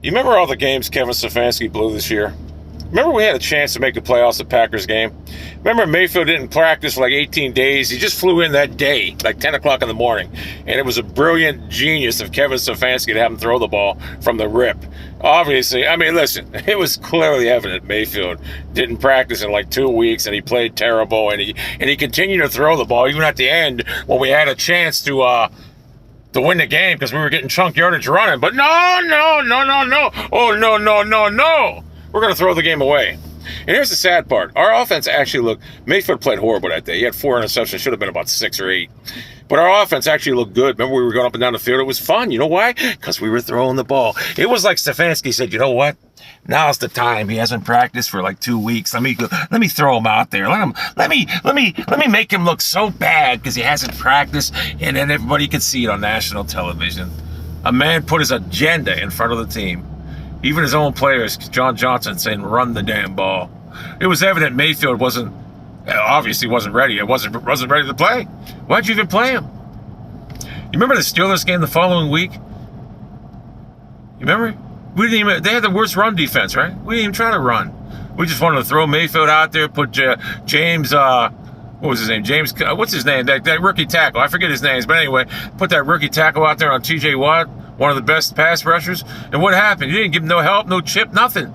You remember all the games Kevin Stefanski blew this year? Remember we had a chance to make the playoffs at Packers game? Remember Mayfield didn't practice for like 18 days? He just flew in that day, like 10 o'clock in the morning. And it was a brilliant genius of Kevin Stefanski to have him throw the ball from the rip. Obviously, I mean, listen, it was clearly evident Mayfield didn't practice in like 2 weeks and he played terrible and he continued to throw the ball even at the end when we had a chance to win the game because we were getting chunk yardage running. But no. Oh, no. We're going to throw the game away. And here's the sad part. Our offense actually looked, Mayfield played horrible that day. He had 4 interceptions, should have been about 6 or 8. But our offense actually looked good. Remember we were going up and down the field? It was fun. You know why? Because we were throwing the ball. It was like Stefanski said, you know what? Now's the time. He hasn't practiced for like 2 weeks. Let me throw him out there. Let me make him look so bad because he hasn't practiced, and then everybody could see it on national television. A man put his agenda in front of the team. Even his own players, John Johnson, saying, run the damn ball. It was evident Mayfield obviously wasn't ready. It wasn't ready to play. Why'd you even play him? You remember the Steelers game the following week? You remember? They had the worst run defense, right? We didn't even try to run. We just wanted to throw Mayfield out there, put James, what was his name? James, what's his name? That rookie tackle. I forget his names, but anyway, put that rookie tackle out there on TJ Watt, one of the best pass rushers. And what happened? You didn't give him no help, no chip, nothing.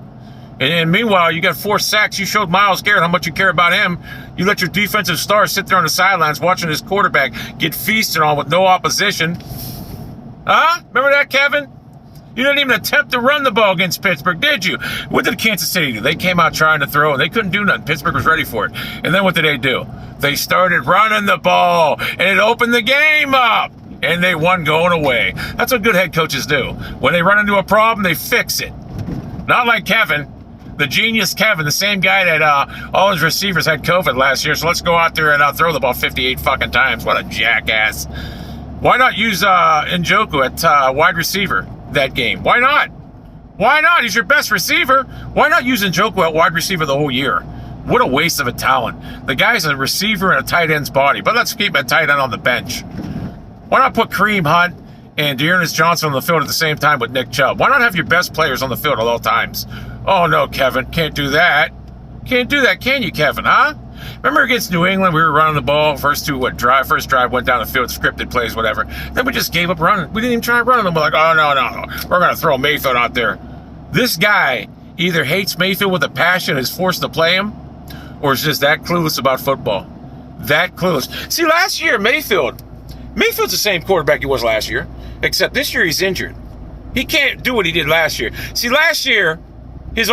And meanwhile, you got 4 sacks. You showed Myles Garrett how much you care about him. You let your defensive star sit there on the sidelines watching his quarterback get feasted on with no opposition. Huh? Remember that, Kevin? You didn't even attempt to run the ball against Pittsburgh, did you? What did Kansas City do? They came out trying to throw, and they couldn't do nothing. Pittsburgh was ready for it. And then what did they do? They started running the ball, and it opened the game up. And they won going away. That's what good head coaches do. When they run into a problem, they fix it. Not like Kevin, the genius Kevin, the same guy that all his receivers had COVID last year. So let's go out there and throw the ball 58 fucking times. What a jackass. Why not use Njoku at wide receiver that game? Why not? Why not? He's your best receiver. Why not use Njoku at wide receiver the whole year? What a waste of a talent. The guy's a receiver in a tight end's body, but let's keep a tight end on the bench. Why not put Kareem Hunt and Dearness Johnson on the field at the same time with Nick Chubb? Why not have your best players on the field at all times? Oh, no, Kevin. Can't do that. Can't do that, can you, Kevin, huh? Remember against New England, we were running the ball. First drive went down the field, scripted plays, whatever. Then we just gave up running. We didn't even try running them. We're like, oh, no. We're going to throw Mayfield out there. This guy either hates Mayfield with a passion and is forced to play him, or is just that clueless about football. That clueless. See, last year, Mayfield's the same quarterback he was last year, except this year he's injured. He can't do what he did last year. See, last year, his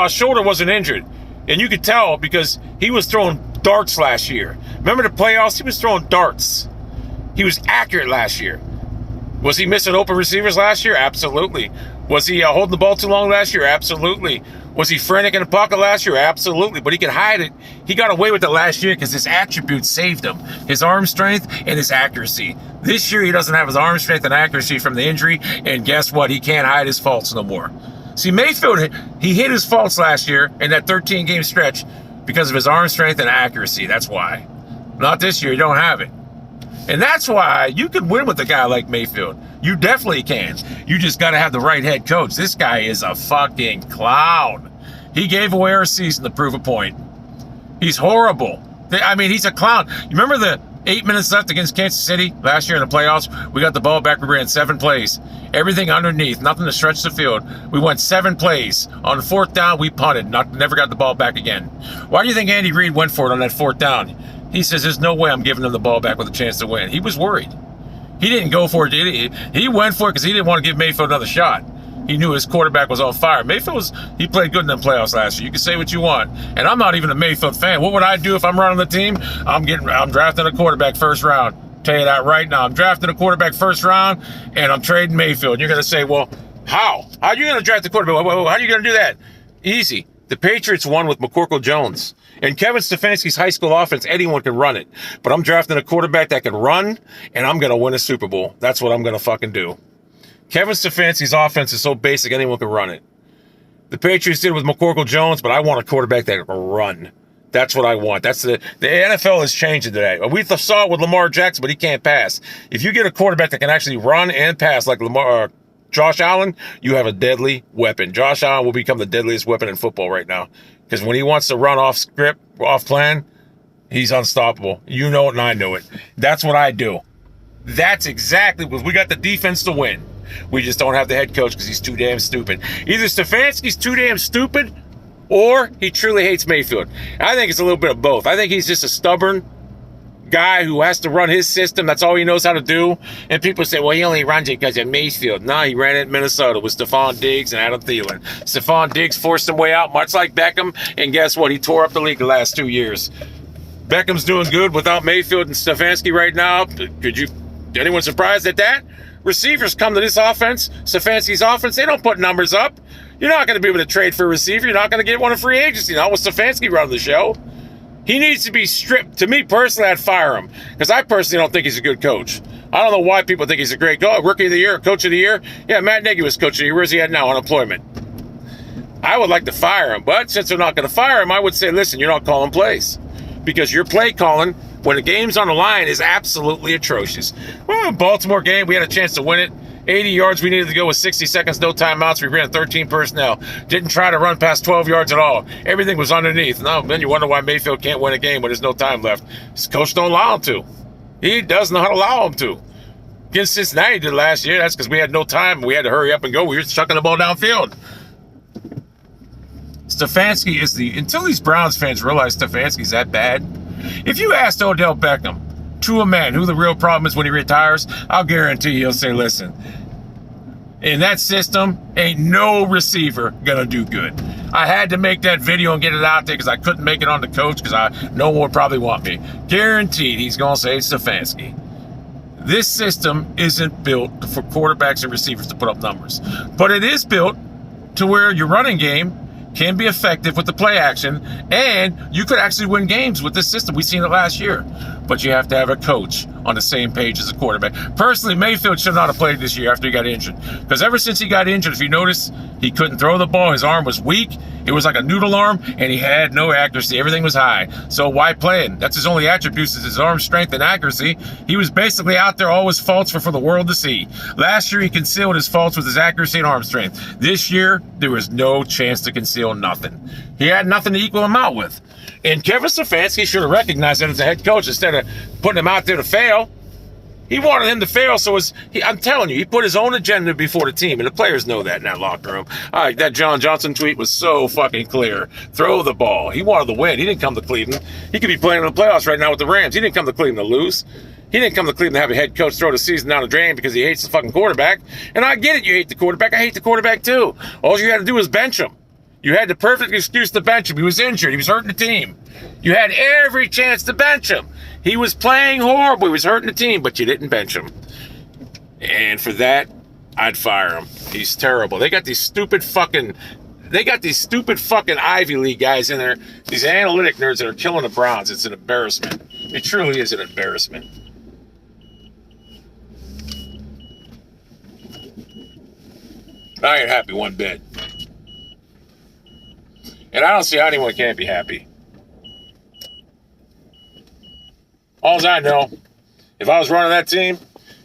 shoulder wasn't injured. And you could tell because he was throwing darts last year. Remember the playoffs? He was throwing darts. He was accurate last year. Was he missing open receivers last year? Absolutely. Was he holding the ball too long last year? Absolutely. Was he frantic in the pocket last year? Absolutely. But he could hide it. He got away with it last year because his attributes saved him. His arm strength and his accuracy. This year he doesn't have his arm strength and accuracy from the injury. And guess what? He can't hide his faults no more. See, Mayfield, he hit his faults last year in that 13-game stretch because of his arm strength and accuracy. That's why. Not this year. You don't have it. And that's why you can win with a guy like Mayfield. You definitely can. You just got to have the right head coach. This guy is a fucking clown. He gave away our season to prove a point. He's horrible. I mean, he's a clown. You remember the 8 minutes left against Kansas City last year in the playoffs? We got the ball back. We ran 7 plays. Everything underneath. Nothing to stretch the field. We went 7 plays. On the 4th down, we punted. Never got the ball back again. Why do you think Andy Reid went for it on that 4th down? He says, there's no way I'm giving them the ball back with a chance to win. He was worried. He didn't go for it. He went for it because he didn't want to give Mayfield another shot. He knew his quarterback was on fire. He played good in the playoffs last year. You can say what you want. And I'm not even a Mayfield fan. What would I do if I'm running the team? I'm drafting a quarterback first round. Tell you that right now. I'm drafting a quarterback first round, and I'm trading Mayfield. You're going to say, well, how? How are you going to draft the quarterback? How are you going to do that? Easy. The Patriots won with McCorkle Jones. And Kevin Stefanski's high school offense, anyone can run it. But I'm drafting a quarterback that can run, and I'm going to win a Super Bowl. That's what I'm going to fucking do. Kevin Stefanski's offense is so basic, anyone can run it. The Patriots did with McCorkle Jones, but I want a quarterback that can run. That's what I want. The NFL is changing today. We saw it with Lamar Jackson, but he can't pass. If you get a quarterback that can actually run and pass like Josh Allen, you have a deadly weapon. Josh Allen will become the deadliest weapon in football right now. Because when he wants to run off script, off plan, he's unstoppable. You know it and I know it. That's what I do. That's exactly what we got the defense to win. We just don't have the head coach because he's too damn stupid. Either Stefanski's too damn stupid or he truly hates Mayfield. I think it's a little bit of both. I think he's just a stubborn guy who has to run his system. That's all he knows how to do. And people say, well, he only runs it because of Mayfield. No, he ran it in Minnesota with Stephon Diggs and Adam Thielen. Stephon Diggs forced him way out, much like Beckham. And guess what? He tore up the league the last 2 years. Beckham's doing good without Mayfield and Stefanski right now. Anyone surprised at that? Receivers come to this offense, Stefanski's offense, they don't put numbers up. You're not going to be able to trade for a receiver. You're not going to get one in free agency. Not with Stefanski running the show. He needs to be stripped. To me personally, I'd fire him because I personally don't think he's a good coach. I don't know why people think he's a great coach. Rookie of the year, coach of the year. Yeah, Matt Nagy was coach of the year. Where's he at now? Unemployment. I would like to fire him, but since they're not going to fire him, I would say, listen, you're not calling plays because your play calling when the game's on the line is absolutely atrocious. Well, Baltimore game, we had a chance to win it. 80 yards, we needed to go with 60 seconds, no timeouts. We ran 13 personnel. Didn't try to run past 12 yards at all. Everything was underneath. Now, then you wonder why Mayfield can't win a game when there's no time left. His coach don't allow him to. He doesn't know how to allow him to. Against Cincinnati did last year. That's because we had no time. We had to hurry up and go. We were chucking the ball downfield. Stefanski is until these Browns fans realize Stefanski's that bad. If you asked Odell Beckham, to a man, who the real problem is when he retires, I'll guarantee he'll say, listen, in that system, ain't no receiver gonna do good. I had to make that video and get it out there because I couldn't make it on the coach because no one would probably want me. Guaranteed he's gonna say Stefanski. This system isn't built for quarterbacks and receivers to put up numbers, but it is built to where your running game can be effective with the play action, and you could actually win games with this system. We've seen it last year. But you have to have a coach on the same page as a quarterback. Personally, Mayfield should not have played this year after he got injured. Because ever since he got injured, if you notice, he couldn't throw the ball. His arm was weak. It was like a noodle arm, and he had no accuracy. Everything was high. So why play him? That's his only attributes is his arm strength and accuracy. He was basically out there, all his faults for the world to see. Last year, he concealed his faults with his accuracy and arm strength. This year, there was no chance to conceal nothing. He had nothing to equal him out with. And Kevin Stefanski should have recognized that as a head coach instead of putting him out there to fail. He wanted him to fail, so I'm telling you, he put his own agenda before the team, and the players know that in that locker room. That John Johnson tweet was so fucking clear. Throw the ball. He wanted to win. He didn't come to Cleveland. He could be playing in the playoffs right now with the Rams. He didn't come to Cleveland to lose. He didn't come to Cleveland to have a head coach throw the season down the drain because he hates the fucking quarterback. And I get it, you hate the quarterback. I hate the quarterback too. All you had to do was bench him. You had the perfect excuse to bench him. He was injured. He was hurting the team. You had every chance to bench him. He was playing horrible. He was hurting the team, but you didn't bench him. And for that, I'd fire him. He's terrible. They got these stupid fucking Ivy League guys in there, these analytic nerds that are killing the Browns. It's an embarrassment. It truly is an embarrassment. I ain't happy one bit. And I don't see how anyone can't be happy. All I know, if I was running that team,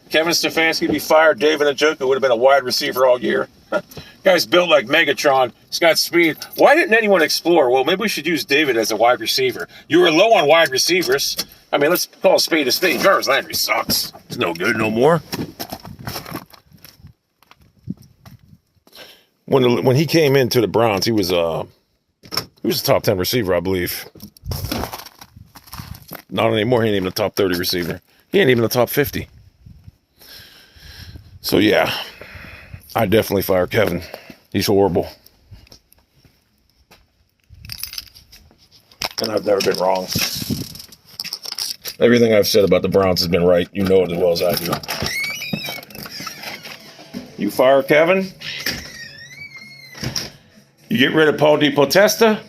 Kevin Stefanski would be fired. David Njoku would have been a wide receiver all year. Guy's built like Megatron. He's got speed. Why didn't anyone explore? Well, maybe we should use David as a wide receiver. You were low on wide receivers. I mean, let's call a spade a spade. Jarvis Landry sucks. He's no good no more. When he came into the Browns, he was a top 10 receiver, I believe. Not anymore. He ain't even a top 30 receiver. He ain't even a top 50. So, yeah, I definitely fire Kevin. He's horrible. And I've never been wrong. Everything I've said about the Browns has been right. You know it as well as I do. You fire Kevin. You get rid of Paul DePotesta.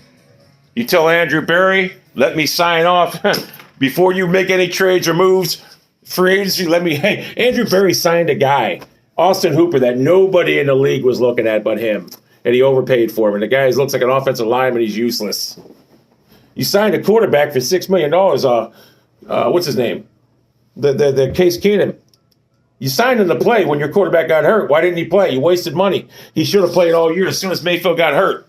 You tell Andrew Berry, let me sign off. Before you make any trades or moves, free agency, hey, Andrew Berry signed a guy, Austin Hooper, that nobody in the league was looking at but him. And he overpaid for him. And the guy looks like an offensive lineman. He's useless. You signed a quarterback for $6 million. What's his name? The Case Keenum. You signed him to play when your quarterback got hurt. Why didn't he play? You wasted money. He should have played all year as soon as Mayfield got hurt.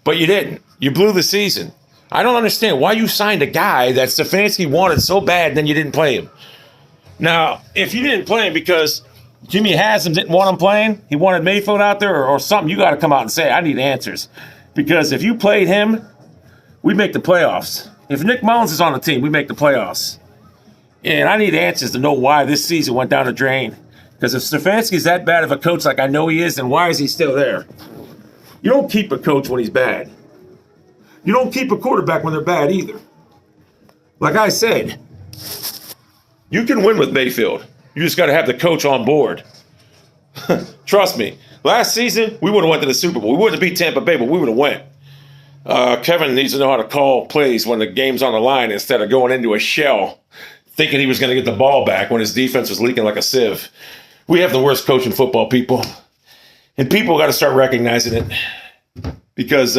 But you didn't. You blew the season. I don't understand why you signed a guy that Stefanski wanted so bad and then you didn't play him. Now, if you didn't play him because Jimmy Haslam didn't want him playing, he wanted Mayfield out there or something, you got to come out and say, I need answers. Because if you played him, we make the playoffs. If Nick Mullins is on the team, we make the playoffs. And I need answers to know why this season went down the drain. Because if Stefanski's that bad of a coach like I know he is, then why is he still there? You don't keep a coach when he's bad. You don't keep a quarterback when they're bad either. Like I said, you can win with Mayfield. You just got to have the coach on board. Trust me. Last season, we would have went to the Super Bowl. We wouldn't have beat Tampa Bay, but we would have went. Kevin needs to know how to call plays when the game's on the line instead of going into a shell thinking he was going to get the ball back when his defense was leaking like a sieve. We have the worst coach in football, people. And people got to start recognizing it. Because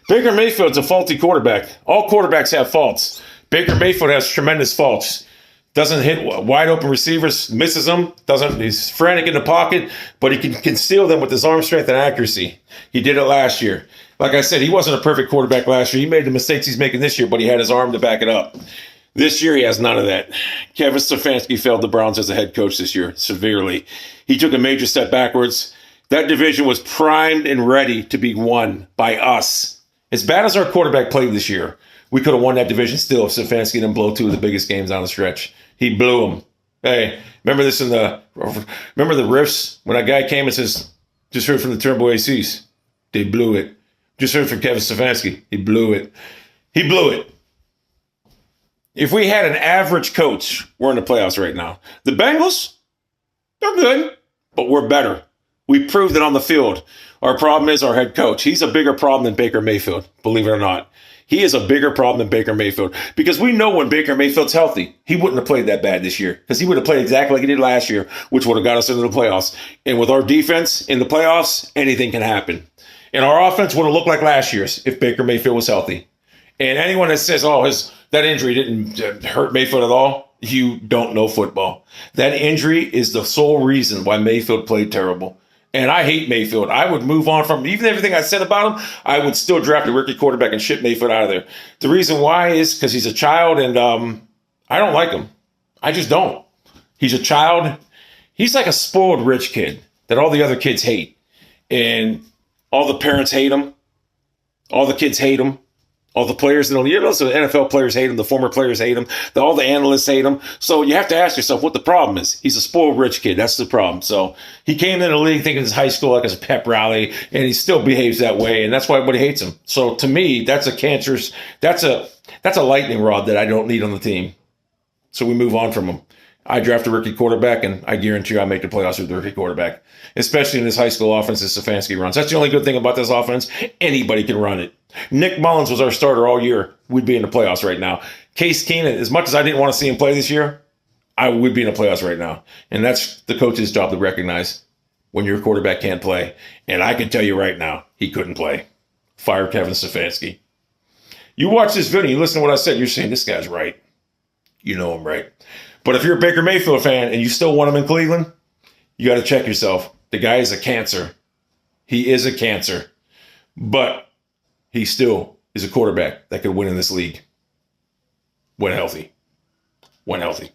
Baker Mayfield's a faulty quarterback. All quarterbacks have faults. Baker Mayfield has tremendous faults. Doesn't hit wide open receivers, misses them. He's frantic in the pocket, but he can conceal them with his arm strength and accuracy. He did it last year. Like I said, he wasn't a perfect quarterback last year. He made the mistakes he's making this year, but he had his arm to back it up. This year, he has none of that. Kevin Stefanski failed the Browns as a head coach this year severely. He took a major step backwards. That division was primed and ready to be won by us. As bad as our quarterback played this year, we could have won that division still if Stefanski didn't blow two of the biggest games down the stretch. He blew them. Hey, remember the riffs when that guy came and says, just heard from the Turnbull ACs. They blew it. Just heard from Kevin Stefanski. He blew it. He blew it. If we had an average coach, we're in the playoffs right now. The Bengals, they're good, but we're better. We proved it on the field. Our problem is our head coach. He's a bigger problem than Baker Mayfield, believe it or not. He is a bigger problem than Baker Mayfield because we know when Baker Mayfield's healthy, he wouldn't have played that bad this year because he would have played exactly like he did last year, which would have got us into the playoffs. And with our defense in the playoffs, anything can happen. And our offense would have looked like last year's if Baker Mayfield was healthy. And anyone that says, that injury didn't hurt Mayfield at all, you don't know football. That injury is the sole reason why Mayfield played terrible. And I hate Mayfield. I would move on from even everything I said about him. I would still draft a rookie quarterback and ship Mayfield out of there. The reason why is because he's a child and I don't like him. I just don't. He's a child. He's like a spoiled rich kid that all the other kids hate. And all the parents hate him. All the kids hate him. All the players, the NFL players hate him. The former players hate him. All the analysts hate him. So you have to ask yourself what the problem is. He's a spoiled rich kid. That's the problem. So he came in the league thinking his high school like it's a pep rally, and he still behaves that way, and that's why everybody hates him. So to me, that's a lightning rod that I don't need on the team. So we move on from him. I draft a rookie quarterback, and I guarantee you I make the playoffs with the rookie quarterback, especially in this high school offense that Stefanski runs. That's the only good thing about this offense. Anybody can run it. Nick Mullins was our starter all year. We'd be in the playoffs right now. Case Keenum, as much as I didn't want to see him play this year, I would be in the playoffs right now. And that's the coach's job to recognize when your quarterback can't play. And I can tell you right now, he couldn't play. Fire Kevin Stefanski. You watch this video, you listen to what I said, you're saying this guy's right. You know him right. But if you're a Baker Mayfield fan and you still want him in Cleveland, you got to check yourself. The guy is a cancer. He is a cancer. But he still is a quarterback that could win in this league when healthy. When healthy.